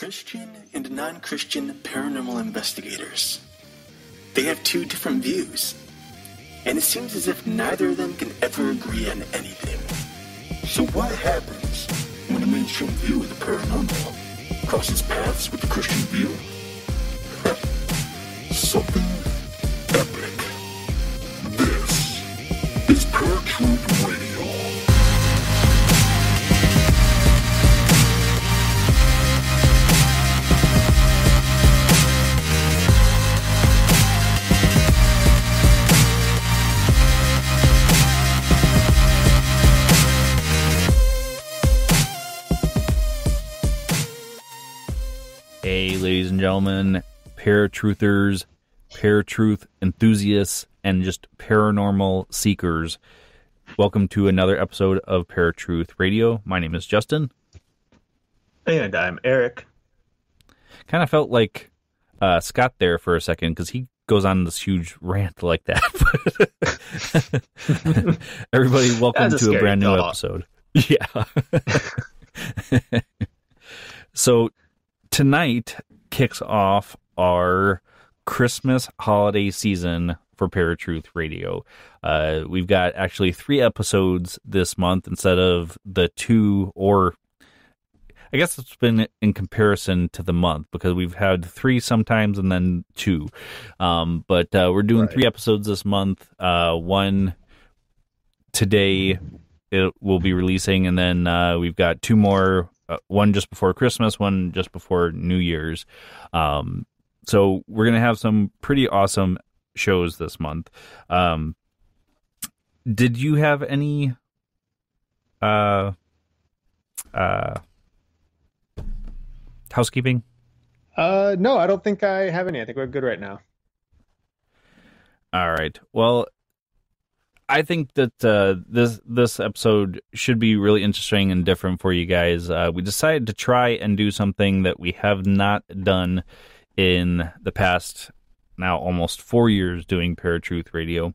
Christian and non-Christian paranormal investigators. They have two different views, and it seems as if neither of them can ever agree on anything. So what happens when a mainstream view of the paranormal crosses paths with the Christian view? Something epic. This is ParaTruth Radio. Hey, ladies and gentlemen, paratruthers, paratruth enthusiasts, and just paranormal seekers. Welcome to another episode of ParaTruth Radio. My name is Justin. And I'm Erik. Kind of felt like Scott there for a second because he goes on this huge rant like that. Everybody, welcome to a brand new episode. Yeah. So tonight kicks off our Christmas holiday season for ParaTruth Radio. We've got actually 3 episodes this month instead of the 2, or I guess it's been in comparison to the month because we've had 3 sometimes and then 2. But we're doing 3 episodes this month. 1 today it will be releasing, and then we've got 2 more. One just before Christmas, one just before New Year's. So we're going to have some pretty awesome shows this month. Did you have any housekeeping? No, I don't think I have any. I think we're good right now. All right. Well, I think that this episode should be really interesting and different for you guys. We decided to try and do something that we have not done in the past, now almost 4 years doing ParaTruth Radio.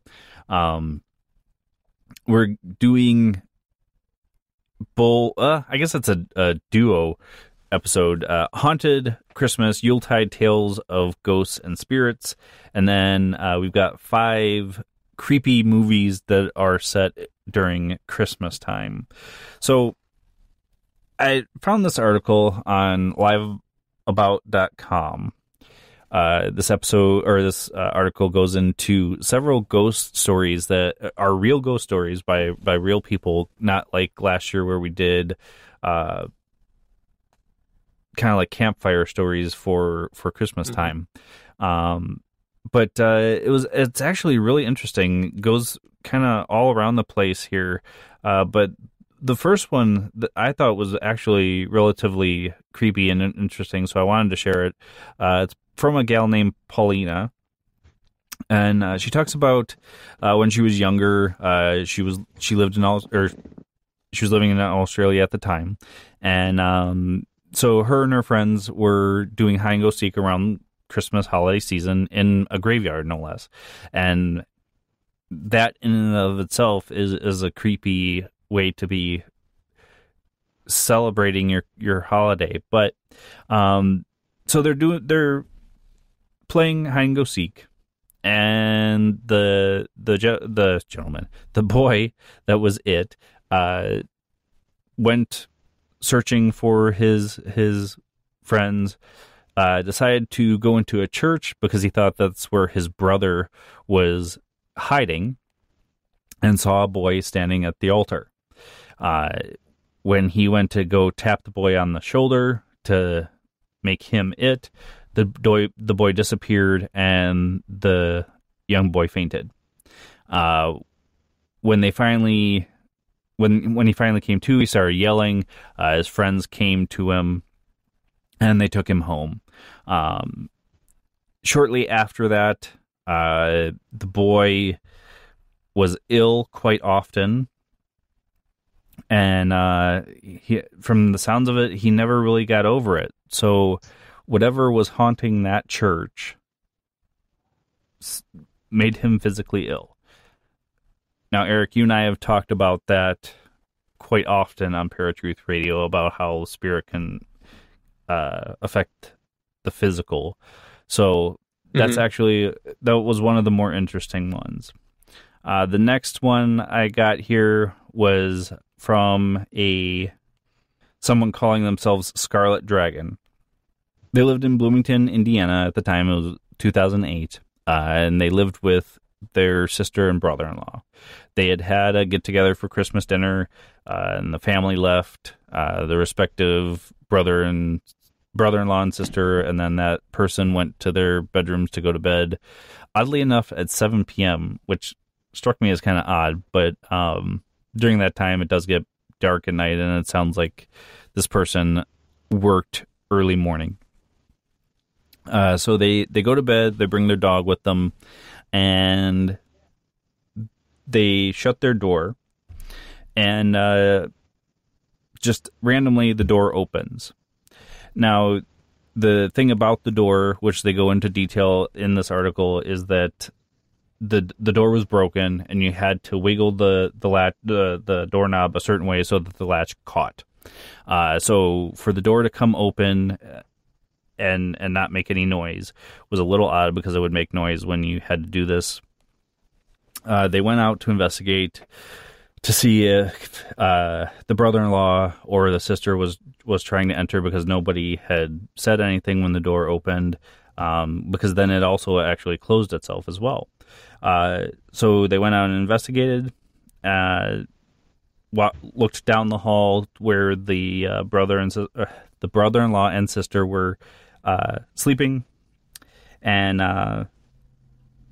We're doing I guess it's a duo episode, Haunted Christmas, Yuletide Tales of Ghosts and Spirits, and then we've got 5 creepy movies that are set during Christmas time. So I found this article on liveabout.com. This article goes into several ghost stories that are real ghost stories by real people, not like last year where we did kind of like campfire stories for Christmas time. But it's actually really interesting. It goes kind of all around the place here. But the first one that I thought was actually relatively creepy and interesting, so I wanted to share it. It's from a gal named Paulina, and she talks about when she was younger. She was living in Australia at the time, and so her and her friends were doing hide and go seek around Christmas holiday season in a graveyard, no less. And that in and of itself is a creepy way to be celebrating your holiday. But so they're playing hide and go seek, and the boy that was it went searching for his friends. Decided to go into a church because he thought that's where his brother was hiding, and saw a boy standing at the altar. When he went to go tap the boy on the shoulder to make him it, the boy disappeared and the young boy fainted. When he finally came to, he started yelling. His friends came to him, and they took him home. Shortly after that, the boy was ill quite often, and from the sounds of it, he never really got over it. So whatever was haunting that church made him physically ill. Now, Erik, you and I have talked about that quite often on ParaTruth Radio, about how spirit can affect the physical. So that's that was one of the more interesting ones. The next one I got here was from someone calling themselves Scarlet Dragon. They lived in Bloomington, Indiana at the time. It was 2008, and they lived with their sister and brother-in-law. They had a get-together for Christmas dinner, and the family left, the respective brother-in-law and sister, and then that person went to their bedrooms to go to bed. Oddly enough, at 7 p.m., which struck me as kind of odd, but during that time, it does get dark at night, and it sounds like this person worked early morning. So they go to bed, they bring their dog with them, and they shut their door, and just randomly the door opens. Now, the thing about the door, which they go into detail in this article, is that the door was broken, and you had to wiggle the doorknob a certain way so that the latch caught. So for the door to come open and not make any noise was a little odd, because it would make noise when you had to do this. They went out to investigate to see if the brother-in-law or the sister was trying to enter, because nobody had said anything when the door opened, because then it also actually closed itself as well. So they went out and investigated, looked down the hall where the brother-in-law and sister were sleeping, and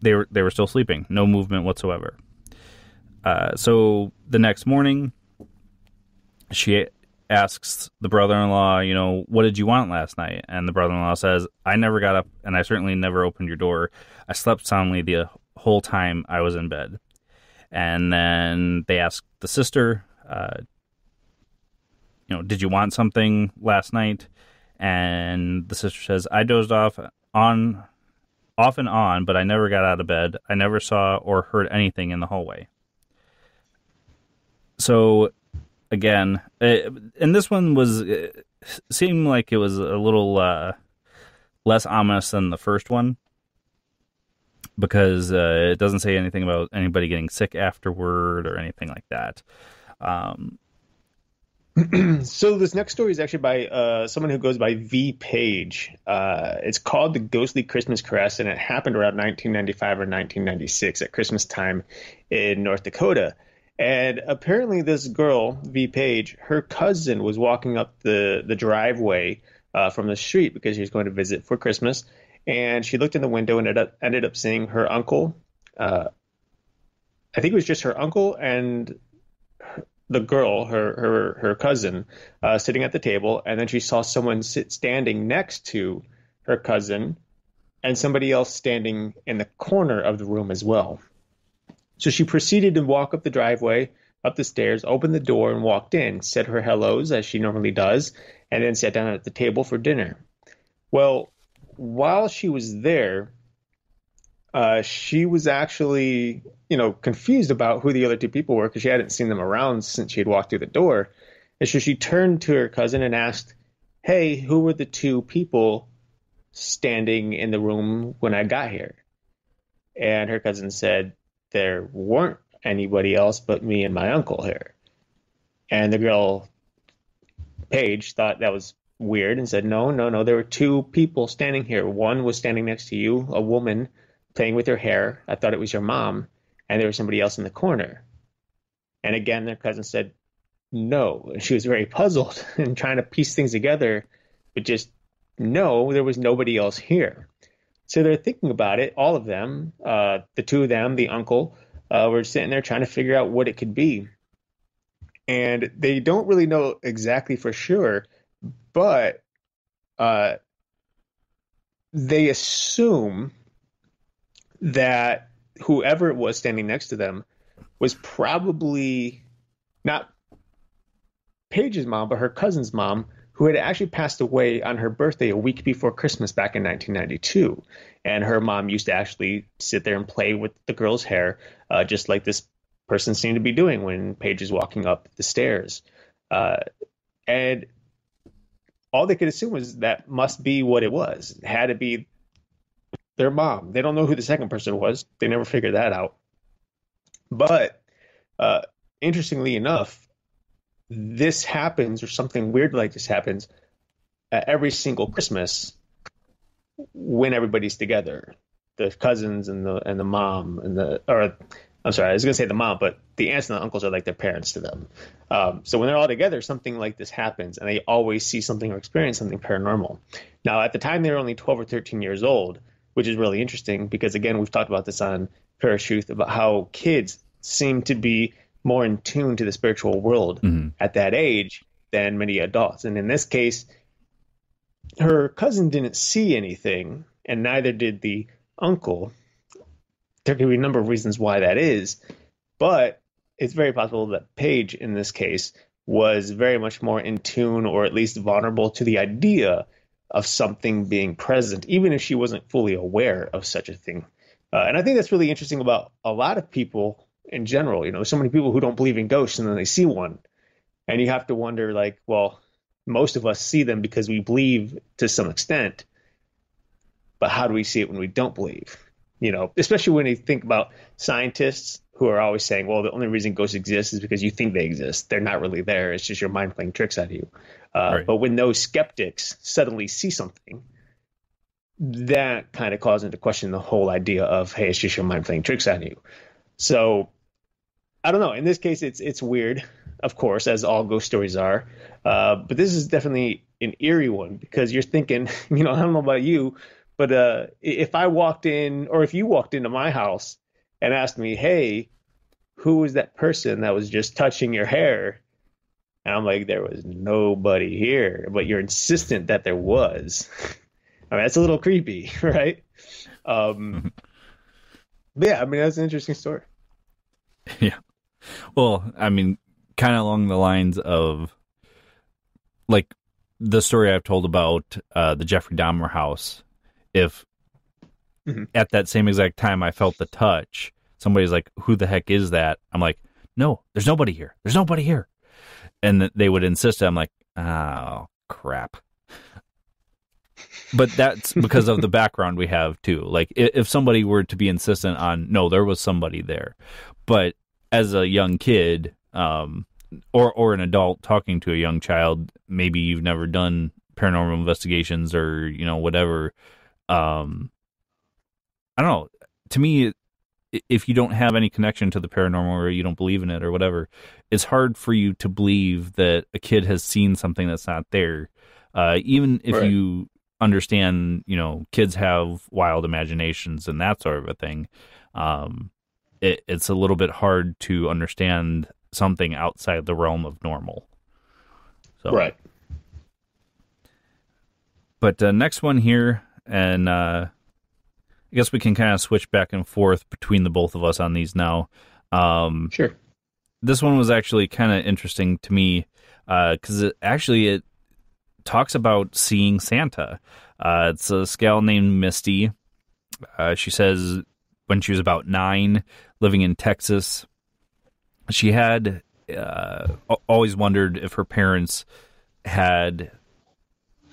they were still sleeping, no movement whatsoever. So the next morning, she asks the brother-in-law, what did you want last night? And the brother-in-law says, I never got up, and I certainly never opened your door. I slept soundly the whole time I was in bed. And then they ask the sister, did you want something last night? And the sister says, I dozed off and on, but I never got out of bed. I never saw or heard anything in the hallway. So, again, and this one seemed like it was a little less ominous than the first one, because it doesn't say anything about anybody getting sick afterward or anything like that. So this next story is actually by someone who goes by V. Page. It's called The Ghostly Christmas Caress, and it happened around 1995 or 1996 at Christmas time in North Dakota. And apparently this girl, V. Page, her cousin was walking up the driveway from the street because she was going to visit for Christmas. And she looked in the window and ended up seeing her uncle. I think it was just her uncle and the girl, her cousin, sitting at the table. And then she saw someone standing next to her cousin and somebody else standing in the corner of the room as well. So she proceeded to walk up the driveway, up the stairs, opened the door and walked in, said her hellos as she normally does, and then sat down at the table for dinner. Well, while she was there, she was actually, confused about who the other two people were, because she hadn't seen them around since she had walked through the door. And so she turned to her cousin and asked, hey, who were the two people standing in the room when I got here? And her cousin said, there weren't anybody else but me and my uncle here. And the girl, Paige, thought that was weird and said, no, there were two people standing here. One was standing next to you, a woman playing with her hair. I thought it was your mom. And there was somebody else in the corner. And again, their cousin said, no. And she was very puzzled and trying to piece things together, but just, no, there was nobody else here. So they're thinking about it, all of them, the two of them, the uncle, were sitting there trying to figure out what it could be. And they don't really know exactly for sure, but they assume that whoever it was standing next to them was probably not Paige's mom, but her cousin's mom, who had actually passed away on her birthday a week before Christmas back in 1992. And her mom used to actually sit there and play with the girl's hair, just like this person seemed to be doing when Paige is walking up the stairs. And all they could assume was that must be what it was. It had to be their mom. They don't know who the second person was. They never figured that out. But interestingly enough, this happens, or something weird like this happens, every single Christmas when everybody's together. The cousins and the mom I'm sorry, I was going to say the mom, but the aunts and the uncles are like their parents to them. So when they're all together, something like this happens, and they always see something or experience something paranormal. Now, at the time, they were only 12 or 13 years old, which is really interesting because, again, we've talked about this on ParaTruth about how kids seem to be more in tune to the spiritual world at that age than many adults. And in this case, her cousin didn't see anything, and neither did the uncle. There could be a number of reasons why that is, but it's very possible that Paige, in this case, was very much more in tune, or at least vulnerable to the idea of something being present, even if she wasn't fully aware of such a thing. And I think that's really interesting about a lot of people in general. You know, so many people who don't believe in ghosts and then they see one, and you have to wonder, like, well, most of us see them because we believe to some extent, but how do we see it when we don't believe? You know, especially when you think about scientists who are always saying, well, the only reason ghosts exist is because you think they exist. They're not really there. It's just your mind playing tricks on you. Right. But when those skeptics suddenly see something, that kind of calls into question the whole idea of, hey, it's just your mind playing tricks on you. So I don't know. In this case, it's weird, of course, as all ghost stories are. But this is definitely an eerie one because you're thinking, you know, I don't know about you, but if I walked in, or if you walked into my house and asked me, hey, who was that person that was just touching your hair? And I'm like, there was nobody here, but you're insistent that there was. I mean, that's a little creepy, right? But yeah, I mean, that's an interesting story. Yeah. Well, I mean, kind of along the lines of, like, the story I've told about the Jeffrey Dahmer house. If at that same exact time I felt the touch, somebody's like, who the heck is that? I'm like, no, there's nobody here. There's nobody here. And they would insist. I'm like, oh, crap. But that's because of the background we have, too. Like, if somebody were to be insistent on, no, there was somebody there. But as a young kid, or an adult talking to a young child, maybe you've never done paranormal investigations or, you know, whatever. I don't know. To me, if you don't have any connection to the paranormal or you don't believe in it or whatever, it's hard for you to believe that a kid has seen something that's not there. Even if you understand, you know, kids have wild imaginations and that sort of a thing. It's a little bit hard to understand something outside the realm of normal. So. Right. But next one here, and I guess we can kind of switch back and forth between the both of us on these now. Sure. This one was actually kind of interesting to me because it talks about seeing Santa. It's a gal named Misty. She says when she was about 9, living in Texas, she had always wondered if her parents had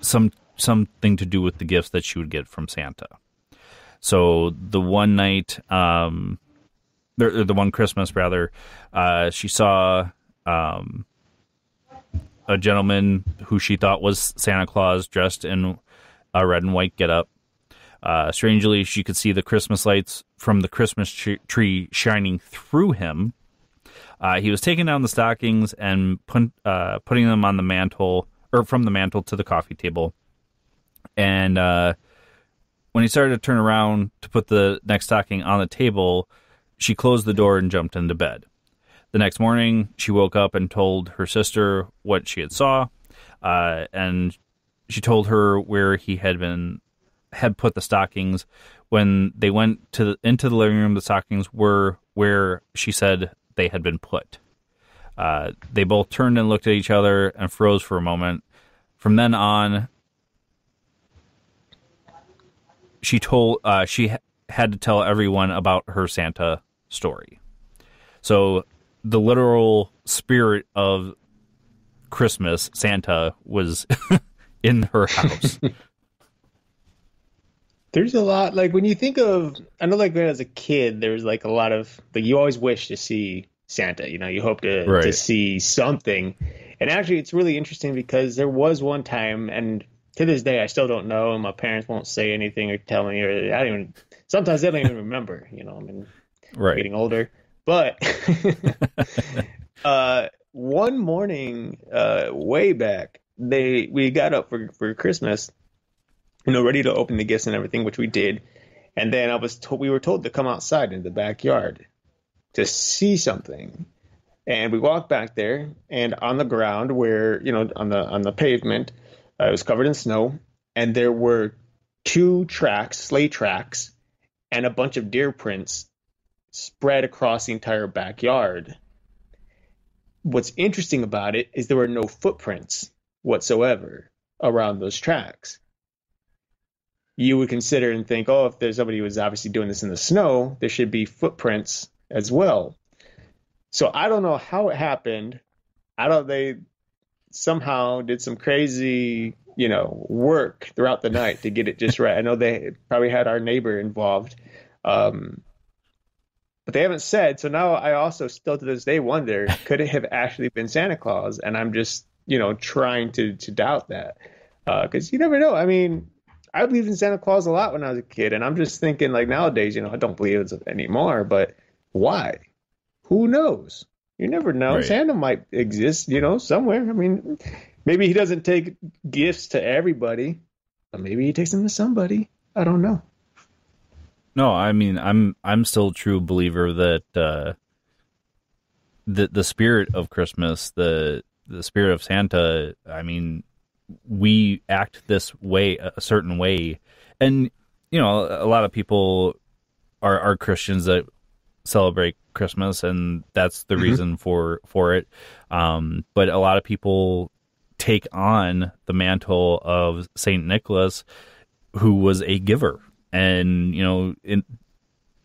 something to do with the gifts that she would get from Santa. So the one night, the one Christmas rather, she saw a gentleman who she thought was Santa Claus dressed in a red and white getup. Strangely, she could see the Christmas lights from the Christmas tree shining through him. He was taking down the stockings and putting them on the mantle, or from the mantle to the coffee table. And when he started to turn around to put the next stocking on the table, she closed the door and jumped into bed. The next morning, she woke up and told her sister what she saw, and she told her where he had put the stockings. When they went into the living room, the stockings were where she said they had been put. They both turned and looked at each other and froze for a moment. From then on, she had to tell everyone about her Santa story. So the literal spirit of Christmas, Santa, was in her house. There's a lot, like when you think of, I know like when I was a kid, there was like a lot of, like you always wish to see Santa, you hope to see something. And actually it's really interesting because there was one time, and to this day I still don't know, and my parents won't say anything or tell me, or sometimes they don't even remember, getting older. But one morning, way back, we got up for Christmas, ready to open the gifts and everything, which we did. And then we were told to come outside in the backyard to see something. And we walked back there, and on the ground where, on the pavement, it was covered in snow, and there were 2 sleigh tracks, and a bunch of deer prints spread across the entire backyard. What's interesting about it is there were no footprints whatsoever around those tracks. You would consider and think, oh, if there's somebody who was obviously doing this in the snow, there should be footprints as well. So I don't know how it happened. They somehow did some crazy, work throughout the night to get it just right. I know they probably had our neighbor involved, but they haven't said. So now I also still to this day wonder, could it have actually been Santa Claus? And I'm just, trying to doubt that, because you never know. I mean, I believed in Santa Claus a lot when I was a kid, and I'm just thinking, like, nowadays, I don't believe it anymore, but why? Who knows? You never know. Right. Santa might exist, somewhere. I mean, maybe he doesn't take gifts to everybody, but maybe he takes them to somebody. I don't know. No, I mean, I'm still a true believer that the spirit of Christmas, the spirit of Santa, I mean, we act this way, a certain way. And, a lot of people are Christians that celebrate Christmas, and that's the reason for it. But a lot of people take on the mantle of Saint Nicholas, who was a giver. And,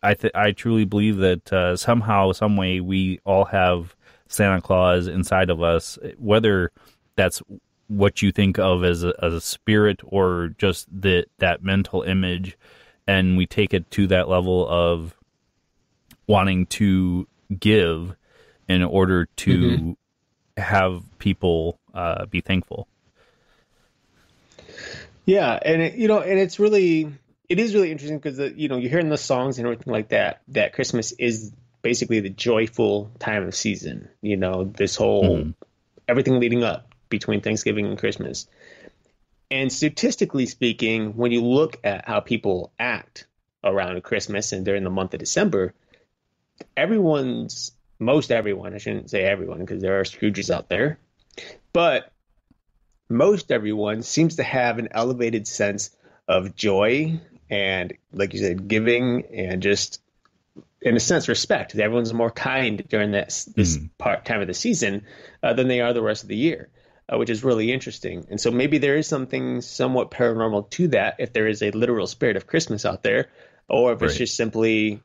I truly believe that somehow, some way, we all have Santa Claus inside of us, whether that's what you think of as a spirit or just that mental image, and we take it to that level of wanting to give in order to have people be thankful. Yeah, and it is really interesting because you're hearing the songs and everything like that Christmas is basically the joyful time of season. This whole everything leading up between Thanksgiving and Christmas. And statistically speaking, when you look at how people act around Christmas and during the month of December, most everyone, I shouldn't say everyone because there are Scrooges out there, but most everyone seems to have an elevated sense of joy and, like you said, giving and just, in a sense, respect. Everyone's more kind during this time of the season than they are the rest of the year, which is really interesting. And so maybe there is something somewhat paranormal to that, if there is a literal spirit of Christmas out there, or if it's just simply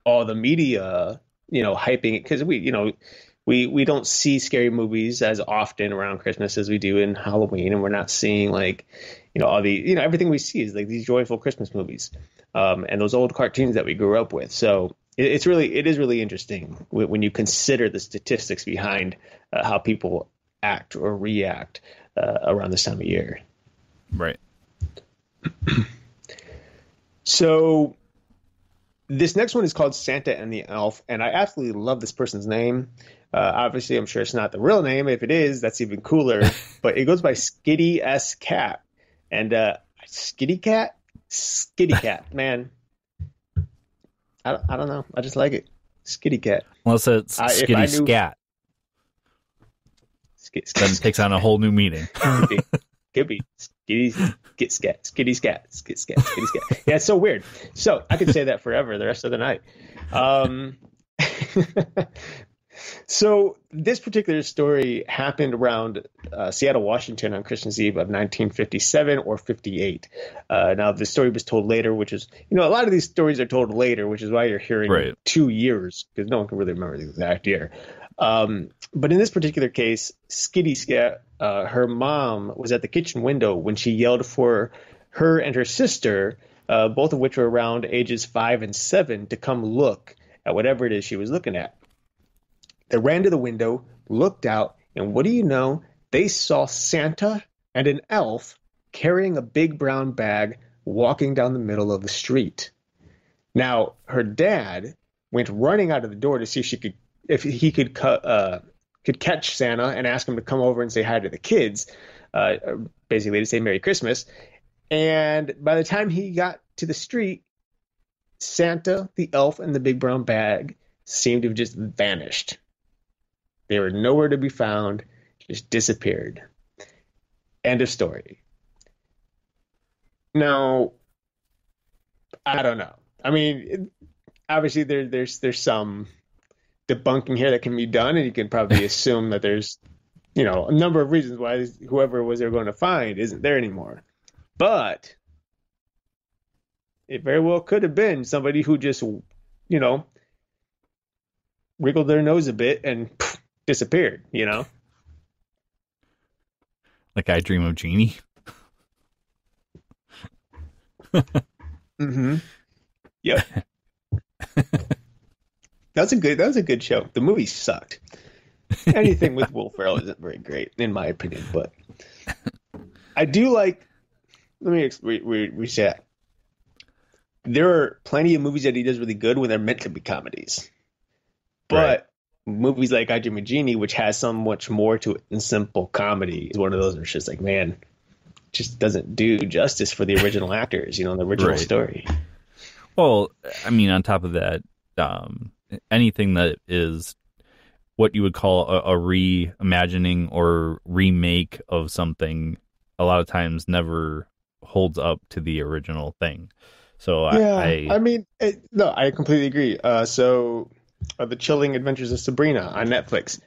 all the media, hyping it, because we don't see scary movies as often around Christmas as we do in Halloween, and we're not seeing all the everything we see is like these joyful Christmas movies, and those old cartoons that we grew up with. So it is really interesting when you consider the statistics behind how people act or react around this time of year. Right. So this next one is called Santa and the Elf, and I absolutely love this person's name. Obviously, I'm sure it's not the real name. If it is, that's even cooler. But it goes by Skitty S. Cat. And Skitty Cat, man. I don't know. I just like it. Skitty Cat. Unless it's Skitty Scat. Then it takes on a whole new meaning. Could be. Skitty Scat. Yeah, it's so weird. So I could say that forever, the rest of the night. So this particular story happened around Seattle, Washington on Christmas Eve of 1957 or 58. Now, the story was told later, which is, a lot of these stories are told later, which is why you're hearing 2 years, because no one can really remember the exact year. But in this particular case, Skitty Scat, her mom was at the kitchen window when she yelled for her and her sister, both of which were around ages 5 and 7, to come look at whatever it is she was looking at. They ran to the window, looked out, and what do you know? They saw Santa and an elf carrying a big brown bag walking down the middle of the street. Now, her dad went running out of the door to see if he could catch Santa and ask him to come over and say hi to the kids, basically to say Merry Christmas. And by the time he got to the street, Santa, the elf, and the big brown bag seemed to have just vanished. They were nowhere to be found, just disappeared. End of story. Now, I don't know. I mean, obviously there's some debunking here that can be done, and you can probably assume that there's, a number of reasons why whoever was they're going to find isn't there anymore. But it very well could have been somebody who just, wriggled their nose a bit and disappeared, Like I Dream of Jeannie. Mm-hmm. Yep. That was a good show. The movie sucked. Anything with Will Ferrell isn't very great, in my opinion. But I do like. Let me reset. There are plenty of movies that he does really good when they're meant to be comedies. But movies like I Dream of Jeannie, which has so much more to it than simple comedy, is one of those where it's just like, man, just doesn't do justice for the original actors, the original story. Well, I mean, on top of that, anything that is what you would call a reimagining or remake of something, a lot of times never holds up to the original thing. So I completely agree. So The Chilling Adventures of Sabrina on Netflix.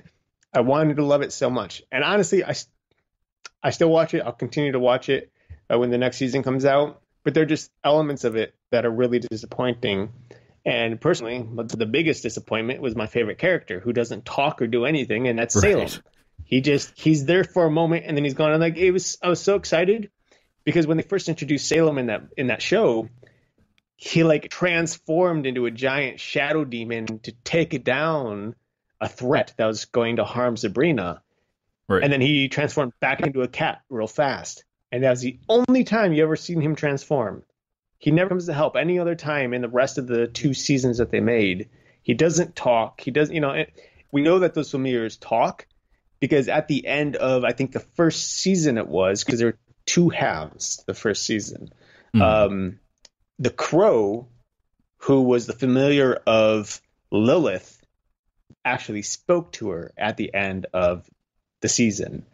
I wanted to love it so much. And honestly, I still watch it. I'll continue to watch it when the next season comes out. But there are just elements of it that are really disappointing. And personally, the biggest disappointment was my favorite character, who doesn't talk or do anything, and that's Salem. He's there for a moment, and then he's gone. And I was so excited because when they first introduced Salem in that show, he transformed into a giant shadow demon to take down a threat that was going to harm Sabrina. Right. And then he transformed back into a cat real fast. And that was the only time you ever seen him transform. He never comes to help any other time in the rest of the 2 seasons that they made. He doesn't talk. He doesn't, we know that those familiars talk because at the end of, I think the first season it was, because there were 2 halves the first season. Mm. The crow, who was the familiar of Lilith, actually spoke to her at the end of the season.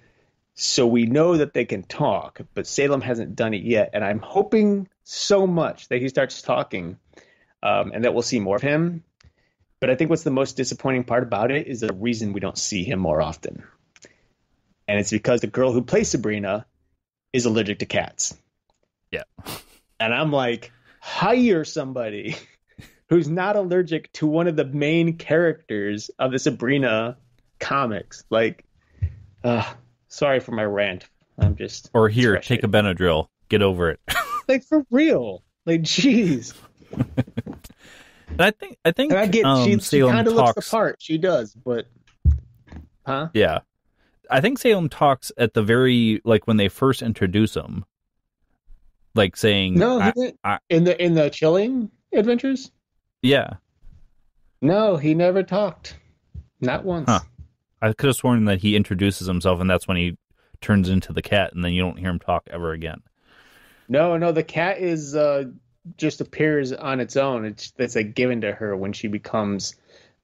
So we know that they can talk, but Salem hasn't done it yet. And I'm hoping so much that he starts talking and that we'll see more of him. But I think what's the most disappointing part about it is the reason we don't see him more often. And it's because the girl who plays Sabrina is allergic to cats. Yeah. And I'm like, hire somebody who's not allergic to one of the main characters of the Sabrina comics. Sorry for my rant. I'm just... Or here, take a Benadryl. Get over it. For real. Jeez. I think and I get she kind of looks the part. She does, but... Huh? Yeah. I think Salem talks at the very... when they first introduce him. Saying... No, in the Chilling Adventures? Yeah. No, he never talked. Not once. Huh. I could have sworn that he introduces himself and that's when he turns into the cat and then you don't hear him talk ever again. No, the cat is just appears on its own. It's given to her when she becomes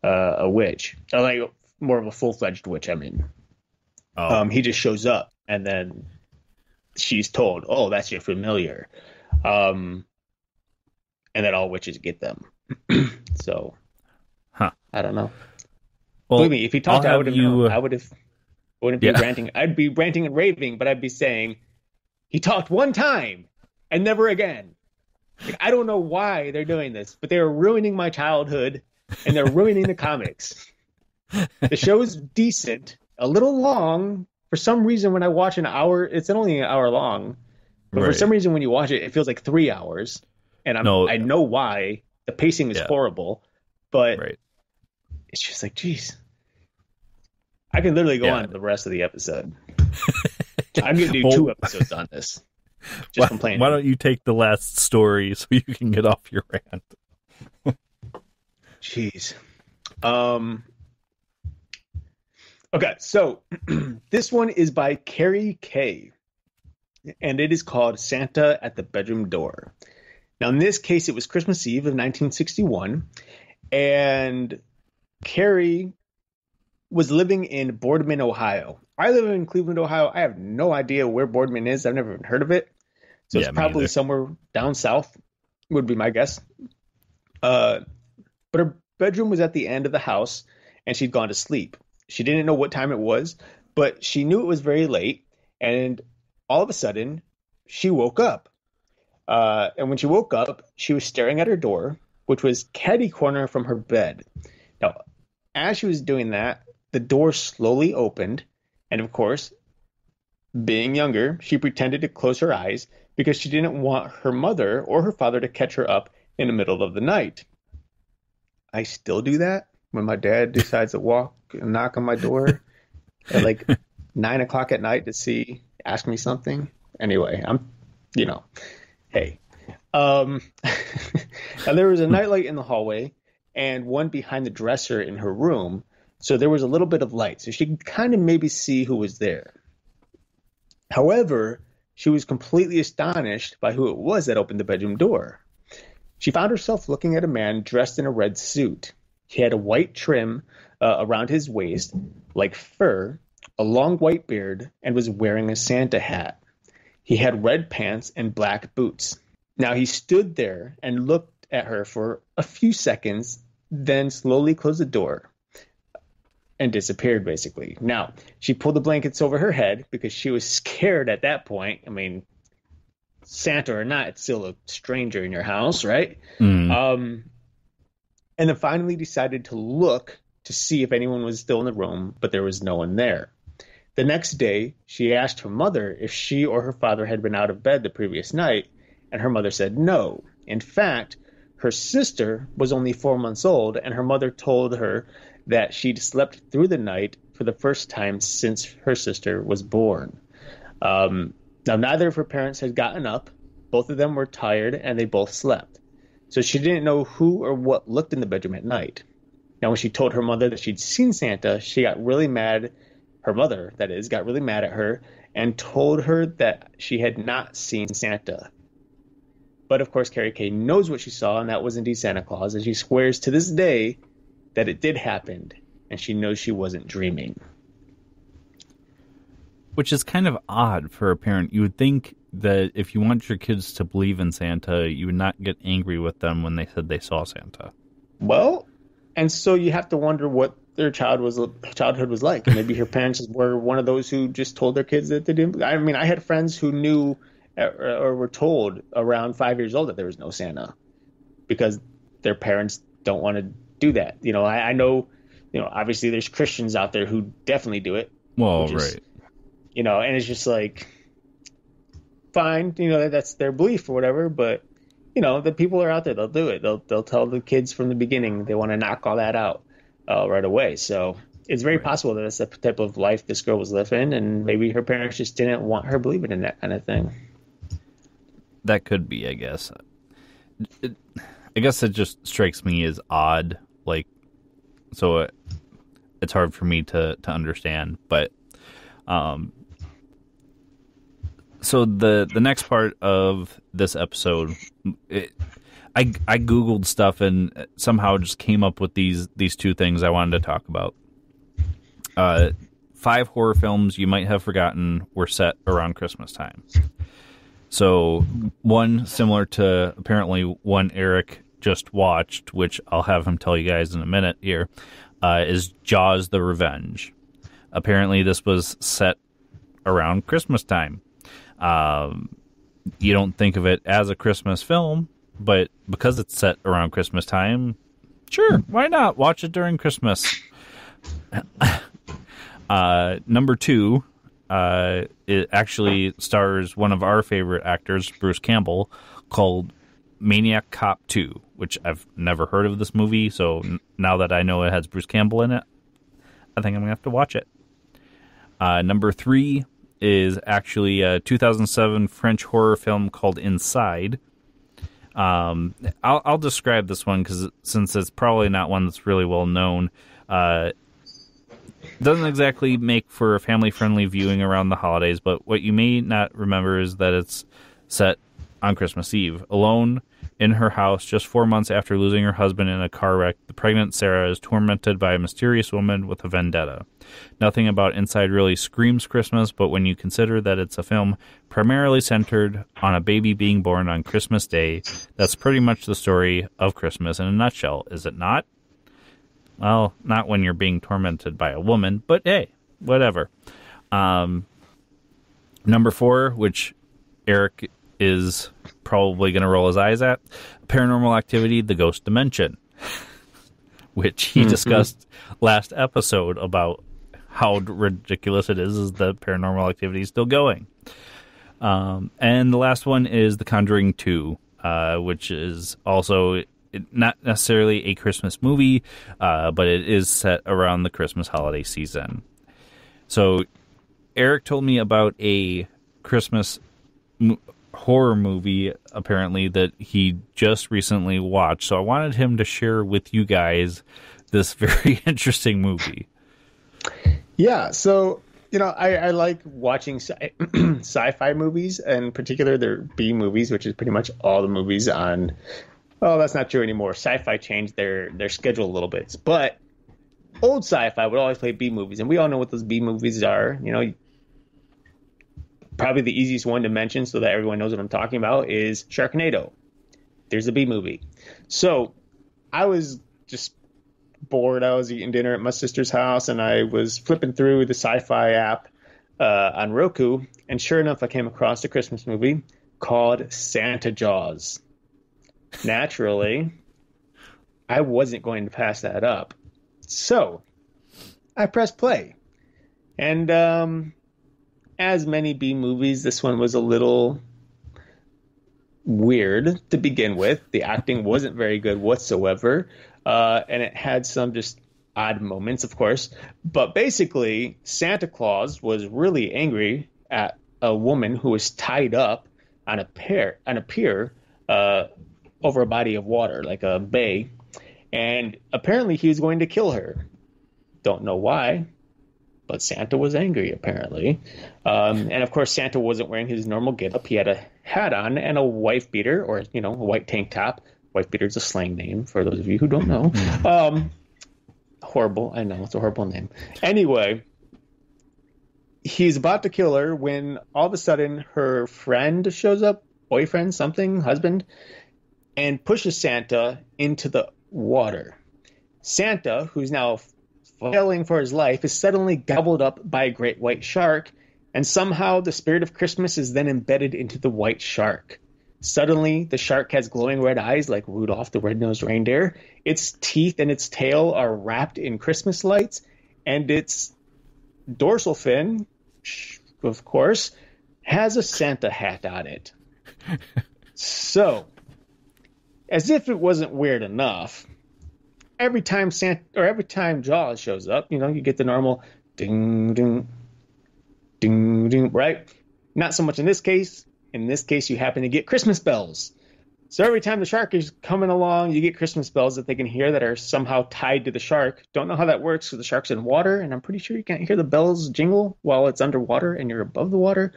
a witch. Or more of a full-fledged witch, I mean. Oh. He just shows up and then she's told, oh, that's your familiar. And then all witches get them. So, I don't know. Well, believe me, if he talked, I would have known. I wouldn't be ranting. I'd be ranting and raving, but I'd be saying, he talked one time and never again. I don't know why they're doing this, but they're ruining my childhood and they're ruining the comics. The show is decent, a little long. For some reason, when I watch an hour, it's only an hour long. But for some reason, when you watch it, it feels like 3 hours. And I know why. The pacing is horrible. But it's just like, geez. I can literally go on the rest of the episode. I'm going to do 2 episodes on this. Just complaining. Why don't you take the last story so you can get off your rant? Jeez. Okay, so this one is by Carrie Kay, and it is called Santa at the Bedroom Door. Now, in this case, it was Christmas Eve of 1961, and Carrie was living in Boardman, Ohio. I live in Cleveland, Ohio. I have no idea where Boardman is. I've never even heard of it. So it's probably somewhere down south, would be my guess. But her bedroom was at the end of the house, and she'd gone to sleep. She didn't know what time it was, but she knew it was very late. And all of a sudden, she woke up. And when she woke up, she was staring at her door, which was catty corner from her bed. Now, as she was doing that, the door slowly opened. And of course, being younger, she pretended to close her eyes because she didn't want her mother or her father to catch her up in the middle of the night. I still do that when my dad decides to walk and knock on my door at like 9 o'clock at night to ask me something. Anyway, hey. Now there was a nightlight in the hallway and one behind the dresser in her room. So there was a little bit of light, so she could kind of maybe see who was there. However, she was completely astonished by who it was that opened the bedroom door. She found herself looking at a man dressed in a red suit. He had a white trim around his waist, like fur, a long white beard, and was wearing a Santa hat. He had red pants and black boots. Now he stood there and looked at her for a few seconds, then slowly closed the door and disappeared, basically. Now, she pulled the blankets over her head because she was scared at that point. I mean, Santa or not, it's still a stranger in your house, right? And then finally decided to look to see if anyone was still in the room, but there was no one there. The next day, she asked her mother if she or her father had been out of bed the previous night, and her mother said no. In fact, her sister was only 4 months old, and her mother told her that she'd slept through the night for the first time since her sister was born. Now, neither of her parents had gotten up. Both of them were tired, and they both slept. So she didn't know who or what looked in the bedroom at night. Now, when she told her mother that she'd seen Santa, she got really mad. Her mother, that is, got really mad at her and told her that she had not seen Santa. But, of course, Carrie Kay knows what she saw, and that was indeed Santa Claus, and she swears to this day that it did happen, and she knows she wasn't dreaming. Which is kind of odd for a parent. You would think that if you want your kids to believe in Santa, you would not get angry with them when they said they saw Santa. Well, and so you have to wonder what their childhood was like. And maybe her parents were one of those who just told their kids that they didn't. I mean, I had friends who knew or were told around 5 years old that there was no Santa because their parents don't want to do that. You know, I know, obviously there's Christians out there who definitely do it. Well, right. And it's just like, fine, that's their belief or whatever, but, the people are out there, they'll do it. They'll tell the kids from the beginning they want to knock all that out right away. So it's very possible that that's the type of life this girl was living, and maybe her parents just didn't want her believing in that kind of thing. That could be, I guess. I guess it just strikes me as odd, so it's hard for me to understand, but so the next part of this episode, I Googled stuff and somehow just came up with these two things I wanted to talk about. 5 horror films you might have forgotten were set around Christmas time. So one similar to apparently one Eric just watched, which I'll have him tell you guys in a minute here, is Jaws: The Revenge. Apparently this was set around Christmas time. You don't think of it as a Christmas film, but because it's set around Christmas time, sure, why not watch it during Christmas? Number 2, it actually stars one of our favorite actors, Bruce Campbell, called Maniac Cop 2, which I've never heard of this movie, so now that I know it has Bruce Campbell in it, I think I'm going to have to watch it. Number 3 is actually a 2007 French horror film called Inside. I'll describe this one since it's probably not one that's really well known. Doesn't exactly make for a family-friendly viewing around the holidays, but what you may not remember is that it's set on Christmas Eve. Alone in her house just 4 months after losing her husband in a car wreck, the pregnant Sarah is tormented by a mysterious woman with a vendetta. Nothing about Inside really screams Christmas, but when you consider that it's a film primarily centered on a baby being born on Christmas Day, that's pretty much the story of Christmas in a nutshell, is it not? Well, not when you're being tormented by a woman, but hey, whatever. Number 4, which Eric is probably going to roll his eyes at, Paranormal Activity, The Ghost Dimension, which he discussed last episode about how ridiculous it is that Paranormal Activity is still going. And the last one is The Conjuring 2, which is also not necessarily a Christmas movie, but it is set around the Christmas holiday season. So Eric told me about a Christmas horror movie, apparently, that he just recently watched. So I wanted him to share with you guys this very interesting movie. Yeah, so, I like watching sci-fi movies, and in particular, they're B movies, which is pretty much all the movies on... Oh, that's not true anymore. Sci-fi changed their schedule a little bit. But old sci-fi would always play B movies, and we all know what those B movies are. Probably the easiest one to mention so that everyone knows what I'm talking about is Sharknado. There's a B movie. So I was just bored. I was eating dinner at my sister's house, and I was flipping through the sci-fi app on Roku, and sure enough, I came across a Christmas movie called Santa Jaws. Naturally, I wasn't going to pass that up. So I pressed play. And as many B movies, this one was a little weird to begin with. The acting wasn't very good whatsoever. And it had some just odd moments, of course. But basically, Santa Claus was really angry at a woman who was tied up on a pier over a body of water, like a bay. And apparently he was going to kill her. Don't know why, but Santa was angry, apparently. And of course, Santa wasn't wearing his normal getup. He had a hat on and a wife beater, or, a white tank top. Wife beater is a slang name for those of you who don't know. Horrible. I know, it's a horrible name. Anyway, he's about to kill her when all of a sudden her friend shows up, boyfriend, something, husband, and pushes Santa into the water. Santa, who's now flailing for his life, is suddenly gobbled up by a great white shark, and somehow the spirit of Christmas is then embedded into the white shark. Suddenly, the shark has glowing red eyes like Rudolph the Red-Nosed Reindeer. Its teeth and its tail are wrapped in Christmas lights, and its dorsal fin, of course, has a Santa hat on it. So, as if it wasn't weird enough, every time Jaws shows up, you get the normal ding ding ding ding, right? Not so much in this case. In this case, you happen to get Christmas bells. So every time the shark is coming along, you get Christmas bells that they can hear that are somehow tied to the shark. Don't know how that works because the shark's in water, and I'm pretty sure you can't hear the bells jingle while it's underwater and you're above the water.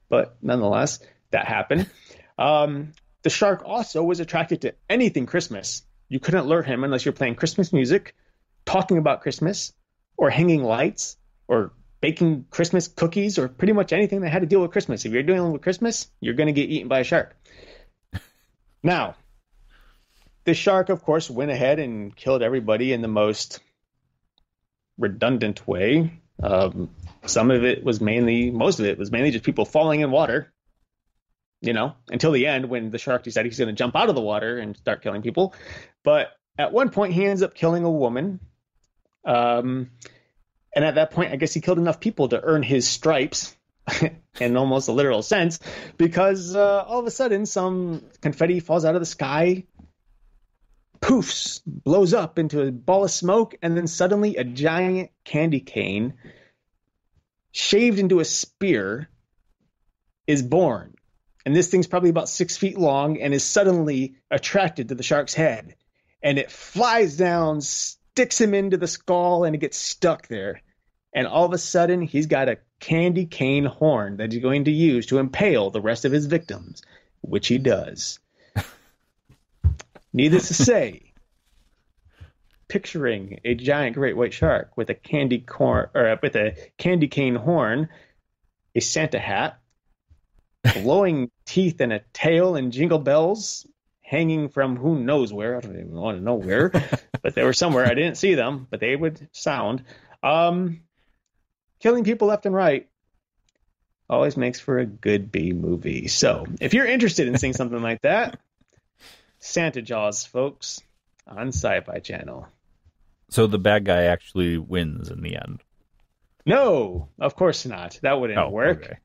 But nonetheless, that happened. The shark also was attracted to anything Christmas. You couldn't lure him unless you're playing Christmas music, talking about Christmas, or hanging lights, or baking Christmas cookies, or pretty much anything that had to deal with Christmas. If you're dealing with Christmas, you're going to get eaten by a shark. Now, the shark, of course, went ahead and killed everybody in the most redundant way. Most of it was mainly just people falling in water. Until the end when the shark decided he's going to jump out of the water and start killing people. But at one point, he ends up killing a woman. And at that point, I guess he killed enough people to earn his stripes in almost a literal sense, because all of a sudden some confetti falls out of the sky, poofs, blows up into a ball of smoke, and then suddenly a giant candy cane shaved into a spear is born. And this thing's probably about 6 feet long and is suddenly attracted to the shark's head. And it flies down, sticks him into the skull, and it gets stuck there. And all of a sudden, he's got a candy cane horn that he's going to use to impale the rest of his victims, which he does. Needless to say, picturing a giant great white shark with a candy cane horn, a Santa hat, glowing teeth and a tail, and jingle bells hanging from who knows where. I don't even want to know where, but they were somewhere. I didn't see them, but they would sound. Killing people left and right always makes for a good B movie. So if you're interested in seeing something like that, Santa Jaws, folks, on Sci-Fi Channel. So the bad guy actually wins in the end? No, of course not. That wouldn't work. Okay.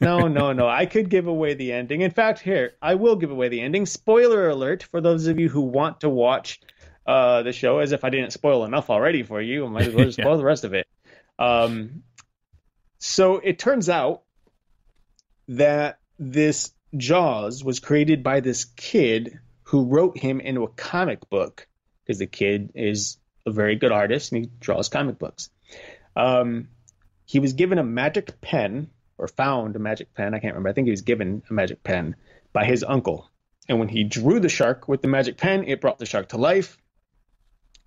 No. I could give away the ending. In fact, here, I will give away the ending. Spoiler alert for those of you who want to watch the show, as if I didn't spoil enough already for you. I might as well just spoil the rest of it. So it turns out that this Jaws was created by this kid who wrote him into a comic book, because the kid is a very good artist and he draws comic books. He was given a magic pen, or found a magic pen. I can't remember. I think he was given a magic pen by his uncle. And when he drew the shark with the magic pen, it brought the shark to life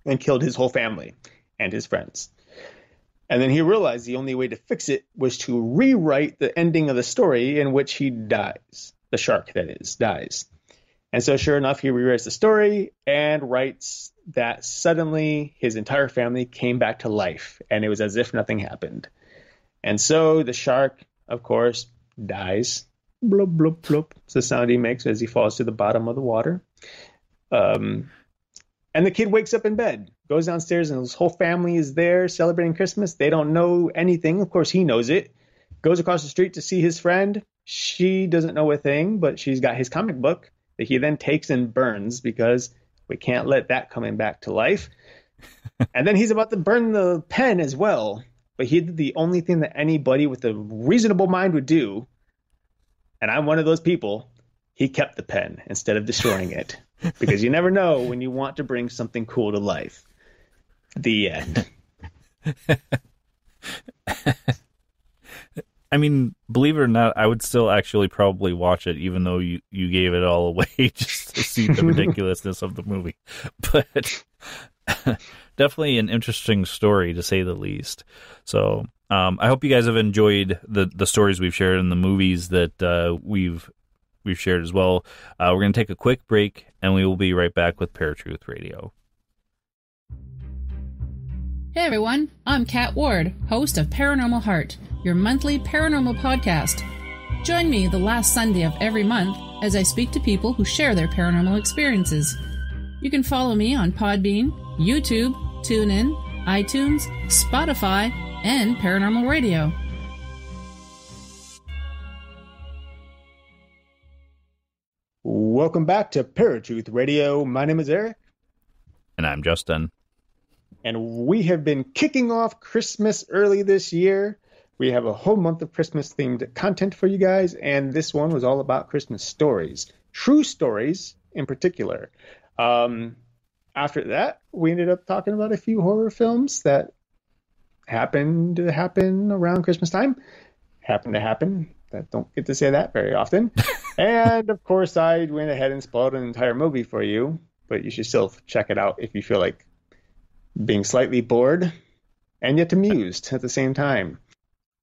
and killed his whole family and his friends. And then he realized the only way to fix it was to rewrite the ending of the story, in which he dies. The shark, that is, dies. And so sure enough, he rewrites the story and writes that suddenly his entire family came back to life, and it was as if nothing happened. And so the shark, of course, dies. Blub, blub, blub. It's the sound he makes as he falls to the bottom of the water. And the kid wakes up in bed, goes downstairs, and his whole family is there celebrating Christmas. They don't know anything. Of course, he knows it. Goes across the street to see his friend. She doesn't know a thing, but she's got his comic book that he then takes and burns, because we can't let that coming back to life. And then he's about to burn the pen as well. But he did the only thing that anybody with a reasonable mind would do. And I'm one of those people. He kept the pen instead of destroying it. Because you never know when you want to bring something cool to life. The end. I mean, believe it or not, I would still actually probably watch it, even though you gave it all away just to see the ridiculousness of the movie. But definitely an interesting story, to say the least. So I hope you guys have enjoyed the stories we've shared and the movies that we've shared as well. We're going to take a quick break, and we will be right back with ParaTruth Radio. Hey everyone, I'm Kat Ward, host of Paranormal Heart, your monthly paranormal podcast. Join me the last Sunday of every month as I speak to people who share their paranormal experiences. You can follow me on Podbean, YouTube, TuneIn, iTunes, Spotify, and Paranormal Radio. Welcome back to ParaTruth Radio. My name is Eric. And I'm Justin. And we have been kicking off Christmas early this year. We have a whole month of Christmas-themed content for you guys, and this one was all about Christmas stories. True stories, in particular. After that, we ended up talking about a few horror films that happened to happen around Christmas time. Happened to happen. I don't get to say that very often. And, of course, I went ahead and spoiled an entire movie for you, but you should still check it out if you feel like being slightly bored and yet amused at the same time.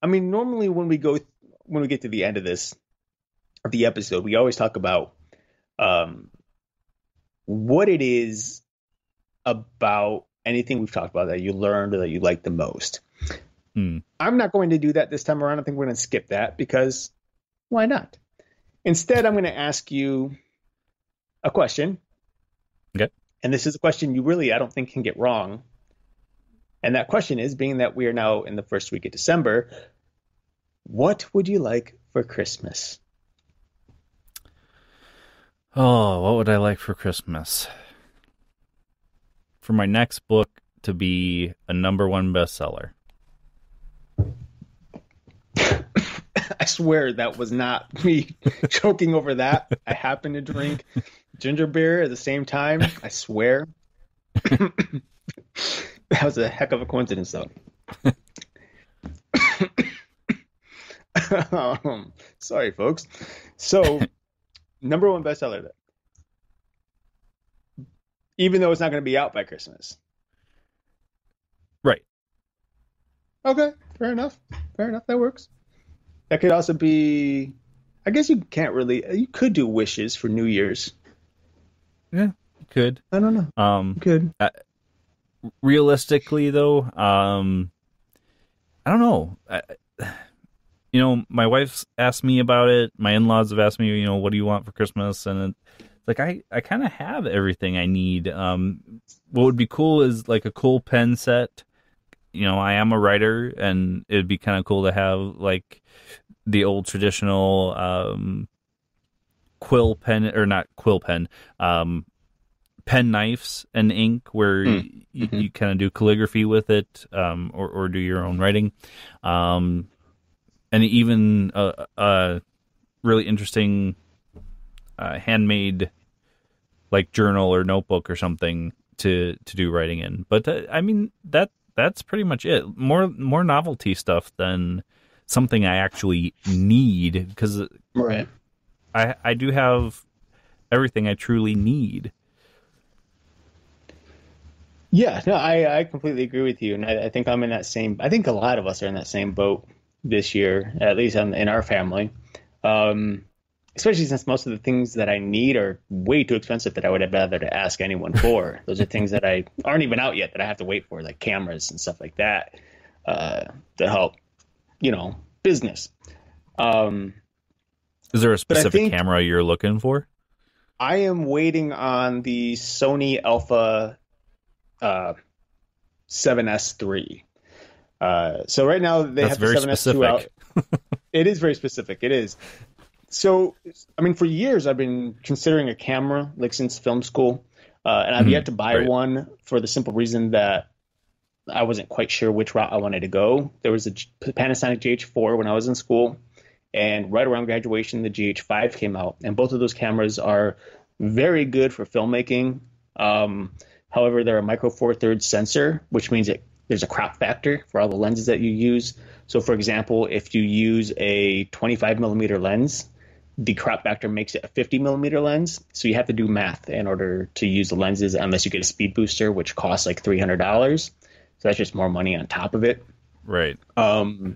I mean, normally when we get to the end of the episode, we always talk about what it is about anything we've talked about that you learned or that you liked the most. I'm not going to do that this time around. I think we're going to skip that, because why not? Instead, I'm going to ask you a question. Okay. And this is a question you really, I don't think, can get wrong. And that question is, being that we are now in the first week of December, what would you like for Christmas? Oh, what would I like for Christmas? For my next book to be a #1 bestseller. I swear that was not me choking over that. I happen to drink ginger beer at the same time. I swear. That was a heck of a coincidence, though. Sorry, folks. So, #1 bestseller then. Even though it's not going to be out by Christmas. Right. Okay, fair enough. Fair enough. That works. That could also be, I guess you could do wishes for New Year's. Yeah, you could. I don't know. You could. Realistically, though, I don't know. My wife's asked me about it. My in-laws have asked me, what do you want for Christmas? And it's like, I kind of have everything I need. What would be cool is like a cool pen set. I am a writer, and it'd be kind of cool to have like the old traditional quill pen, or not quill pen, pen knives and ink, where you kind of do calligraphy with it, or do your own writing, and even a really interesting handmade like journal or notebook or something to do writing in. But that's pretty much it. More novelty stuff than something I actually need, because right. I do have everything I truly need. Yeah, no, I completely agree with you, and I think I'm in that same. I think a lot of us are in that same boat this year, at least in our family. Especially since most of the things that I need are way too expensive that I would have rather to ask anyone for. Those are things that aren't even out yet that I have to wait for, like cameras and stuff like that, to help, business. Is there a specific camera you're looking for? I am waiting on the Sony Alpha 7S III. So right now they have the 7S II out. It is very specific. It is. So, for years I've been considering a camera, like since film school, and I've yet to buy one for the simple reason that I wasn't quite sure which route I wanted to go. There was a Panasonic GH4 when I was in school, and right around graduation, the GH5 came out, and both of those cameras are very good for filmmaking. However, they're a micro four thirds sensor, which means there's a crop factor for all the lenses that you use. So, for example, if you use a 25 millimeter lens, the crop factor makes it a 50 millimeter lens. So you have to do math in order to use the lenses, unless you get a speed booster, which costs like $300. So that's just more money on top of it. Right. And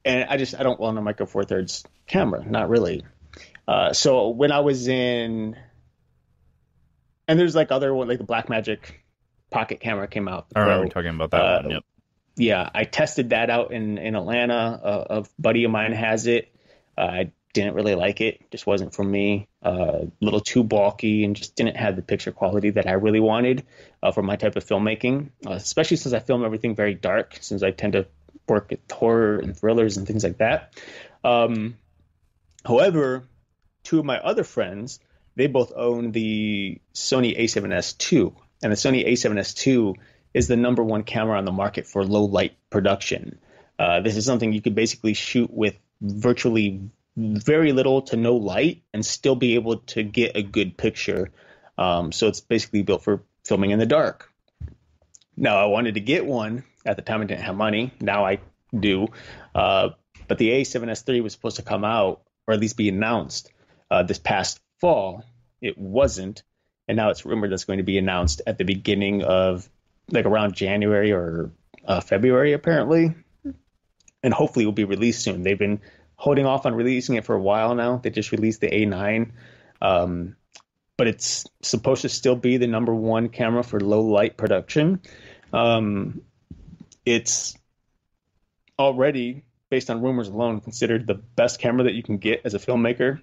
I don't want a micro four thirds camera, not really. So when I was in, and there's like other one, like the Blackmagic pocket camera came out. I remember talking about that one. Yep. Yeah, I tested that out in Atlanta. A buddy of mine has it. I didn't really like it. Just wasn't for me. A little too bulky and just didn't have the picture quality that I really wanted for my type of filmmaking, especially since I film everything very dark, since I tend to work with horror and thrillers and things like that. However, two of my other friends, they both own the Sony a7S II, and the Sony a7S II is the #1 camera on the market for low light production. This is something you could basically shoot with virtually very little to no light and still be able to get a good picture. So it's basically built for filming in the dark. Now, I wanted to get one. At the time, I didn't have money. Now I do. But the a7S III was supposed to come out, or at least be announced, this past fall. It wasn't. And now it's rumored that's going to be announced at the beginning of, like, around January or February, apparently. And hopefully it will be released soon. They've been holding off on releasing it for a while now. They just released the A9. But it's supposed to still be the #1 camera for low light production. It's already, based on rumors alone, considered the best camera that you can get as a filmmaker,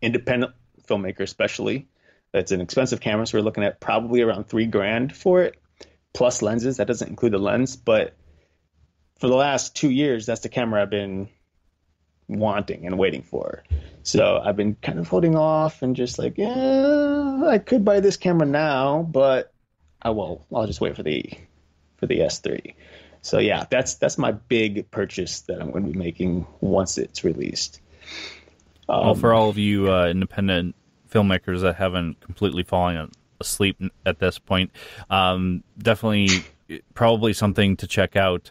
independent filmmaker especially. That's an expensive camera, so we're looking at probably around $3,000 for it. plus lenses. That doesn't include the lens, but for the last 2 years, that's the camera I've been wanting and waiting for. So I've been kind of holding off and just like, yeah, I could buy this camera now, but I'll just wait for the S3. So yeah, that's my big purchase that I'm going to be making once it's released. Well, for all of you independent filmmakers that haven't completely fallen asleep at this point, definitely probably something to check out.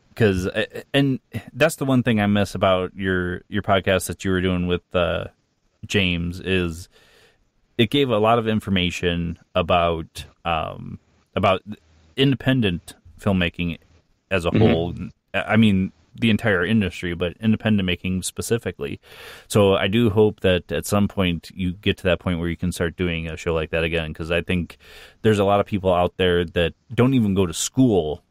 Because and that's the one thing I miss about your podcast that you were doing with James, is it gave a lot of information about independent filmmaking as a whole. I mean, the entire industry, but independent making specifically. So I do hope that at some point you get to that point where you can start doing a show like that again, because I think there's a lot of people out there that don't even go to school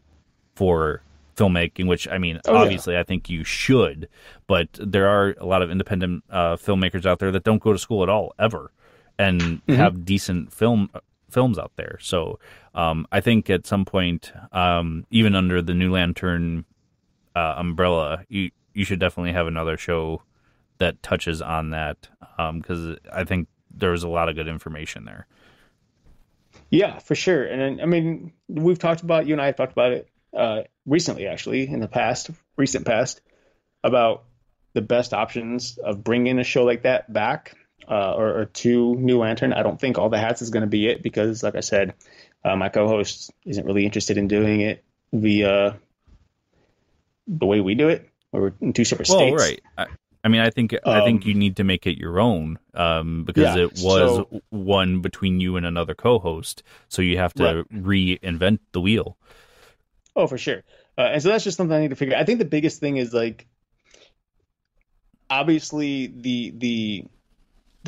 for filmmaking, which, I mean, obviously I think you should, but there are a lot of independent filmmakers out there that don't go to school at all, ever, and have decent films out there. So I think at some point, even under the New Lantern umbrella, you should definitely have another show that touches on that, because I think there's a lot of good information there. Yeah, for sure. And I mean, you and I have talked about it recently, actually, in the recent past, about the best options of bringing a show like that back, or to New Lantern. I don't think All the Hats is going to be it, because, like I said, my co-host isn't really interested in doing it via the way we do it. We're in two separate states. Right. I mean, I think you need to make it your own, because it was one between you and another co-host, so you have to reinvent the wheel. Oh, for sure. And so that's just something I need to figure out. I think the biggest thing is, like, obviously the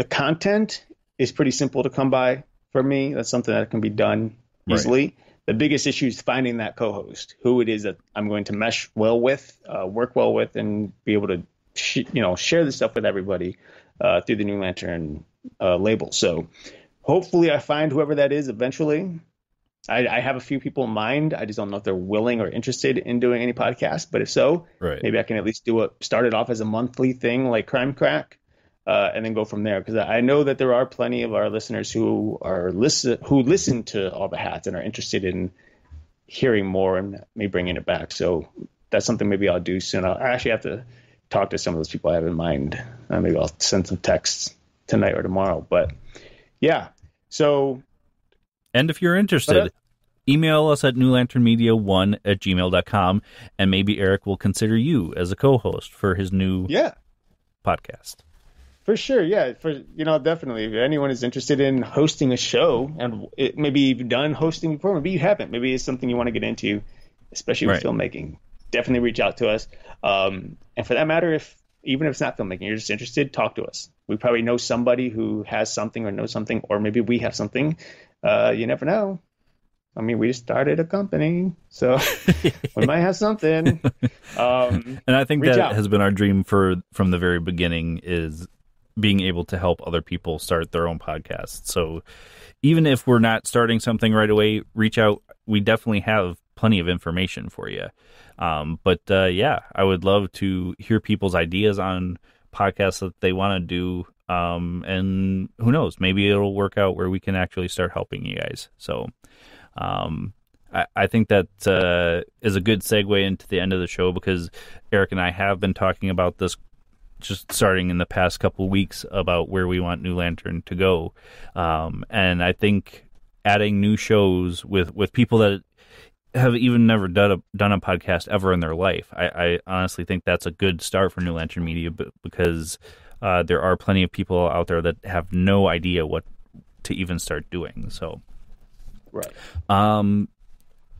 content is pretty simple to come by for me. That's something that can be done easily. Right. The biggest issue is finding that co-host, who it is that I'm going to mesh well with, work well with, and be able to share this stuff with everybody through the New Lantern label. So hopefully I find whoever that is eventually. I have a few people in mind. I just don't know if they're willing or interested in doing any podcast. But if so, maybe I can at least start it off as a monthly thing like Crime Crack, and then go from there. Because I know that there are plenty of our listeners who listen to All the Hats and are interested in hearing more and me bringing it back. So that's something maybe I'll do soon. I actually have to talk to some of those people I have in mind. Maybe I'll send some texts tonight or tomorrow. But yeah, so. And if you're interested, email us at newlanternmedia1@gmail.com, and maybe Eric will consider you as a co-host for his new podcast. For sure, yeah. Definitely. If anyone is interested in hosting a show, and maybe you've done hosting before, maybe you haven't, maybe it's something you want to get into, especially with filmmaking, definitely reach out to us. And for that matter, even if it's not filmmaking, you're just interested, talk to us. We probably know somebody who has something or knows something, or maybe we have something. You never know. I mean, we started a company, so we might have something. And I think that has been our dream from the very beginning, is being able to help other people start their own podcasts. So even if we're not starting something right away, reach out. We definitely have plenty of information for you. But I would love to hear people's ideas on podcasts that they want to do. And who knows, maybe it'll work out where we can actually start helping you guys. So I think that is a good segue into the end of the show, because Eric and I have been talking about this just starting in the past couple of weeks about where we want New Lantern to go. And I think adding new shows with people that have even never done a podcast ever in their life, I honestly think that's a good start for New Lantern Media, because there are plenty of people out there that have no idea what to even start doing. So,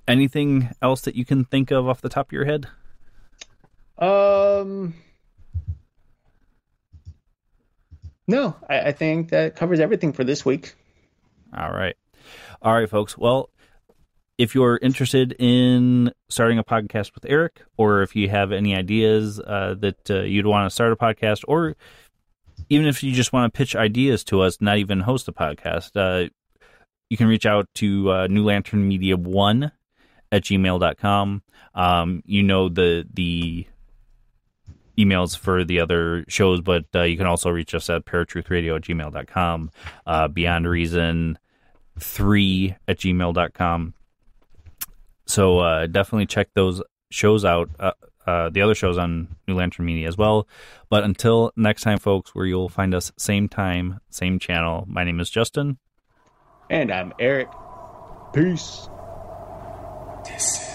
anything else that you can think of off the top of your head? No, I think that covers everything for this week. All right, folks. Well, if you're interested in starting a podcast with Eric, or if you have any ideas that you'd want to start a podcast, or even if you just want to pitch ideas to us, not even host a podcast, you can reach out to New Lantern Media 1 at gmail.com. You know the emails for the other shows, but you can also reach us at ParaTruthRadio at gmail.com, Beyond Reason 3 at gmail.com. So definitely check those shows out, the other shows on New Lantern Media as well. But until next time, folks, where you'll find us same time, same channel. My name is Justin. And I'm Eric. Peace. This